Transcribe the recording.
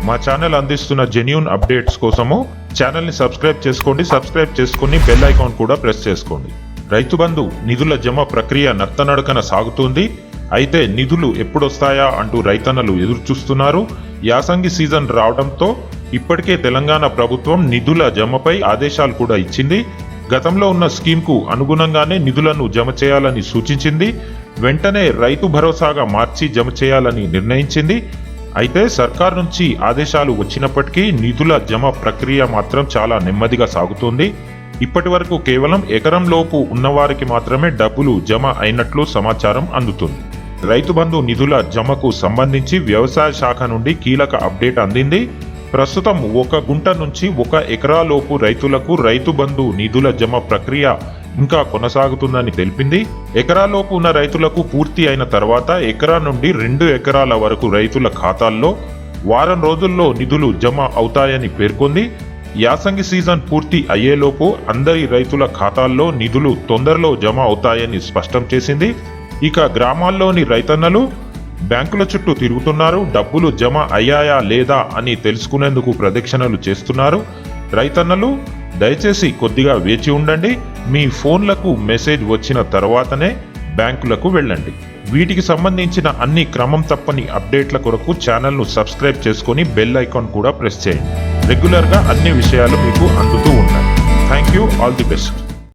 మా ఛానల్ అందిస్తున్న genuine updates కోసము ఛానల్ని సబ్స్క్రైబ్ చేసుకొని బెల్ ఐకాన్ కూడా ప్రెస్ చేసుకోండి. రైతు బంధు నిధుల జమ ప్రక్రియ నత్తనడకన సాగుతుంది. అయితే నిధులు ఎప్పుడొస్తాయా అంటూ రైతన్నలు ఎదురు చూస్తున్నారు. యాసంగి సీజన్ రావడంతో ఇప్పటికే తెలంగాణ ప్రభుత్వం నిధుల జమపై ఆదేశాలు కూడా ఇచ్చింది. గతంలో ఉన్న స్కీమ్కు అనుగుణంగానే నిధులను జమ చేయాలని సూచించింది. వెంటనే రైతు భరోసాగా మార్చి జమ చేయాలని నిర్ణయించింది. అయితే సర్కార్ నుంచి ఆదేశాలు వచ్చినప్పటికీ నిధుల జమ ప్రక్రియ మాత్రం చాలా నెమ్మదిగా సాగుతుంది. ఇప్పటి వరకు కేవలం ఎకరం లోపు ఉన్నవారికి మాత్రమే డబ్బులు జమ అయినట్లు సమాచారం అందుతుంది. రైతు బంధు నిధుల జమకు సంబంధించి వ్యవసాయ శాఖ నుండి కీలక అప్డేట్ అందింది. ప్రస్తుతం 1 గుంట నుంచి 1 ఎకరా లోపు రైతులకు రైతు బంధు నిధుల జమ ప్రక్రియ ఇంకా కొనసాగుతుందని తెలిపింది. ఎకరాలోపు ఉన్న రైతులకు పూర్తి అయిన తర్వాత ఎకరా నుండి 2 ఎకరాల వరకు రైతుల ఖాతాల్లో వారం రోజుల్లో నిధులు జమ అవుతాయని పేర్కొంది. యాసంగి సీజన్ పూర్తి అయ్యేలోపు అందరి రైతుల ఖాతాల్లో నిధులు తొందరలో జమ అవుతాయని స్పష్టం చేసింది. ఇక గ్రామాల్లోని రైతన్నలు బ్యాంకుల చుట్టూ తిరుగుతున్నారు. డబ్బులు జమ అయ్యాయా లేదా అని తెలుసుకునేందుకు ప్రదక్షిణలు చేస్తున్నారు. రైతన్నలు దయచేసి కొద్దిగా వేచి ఉండండి. మీ ఫోన్లకు మెసేజ్ వచ్చిన తర్వాతనే బ్యాంకులకు వెళ్ళండి. వీటికి సంబంధించిన అన్ని క్రమం తప్పని అప్డేట్ల కొరకు ఛానల్ను సబ్స్క్రైబ్ చేసుకొని బెల్ ఐకాన్ కూడా ప్రెస్ చేయండి. రెగ్యులర్గా అన్ని విషయాలు మీకు అందుతూ ఉంటాయి. Thank you. All the best.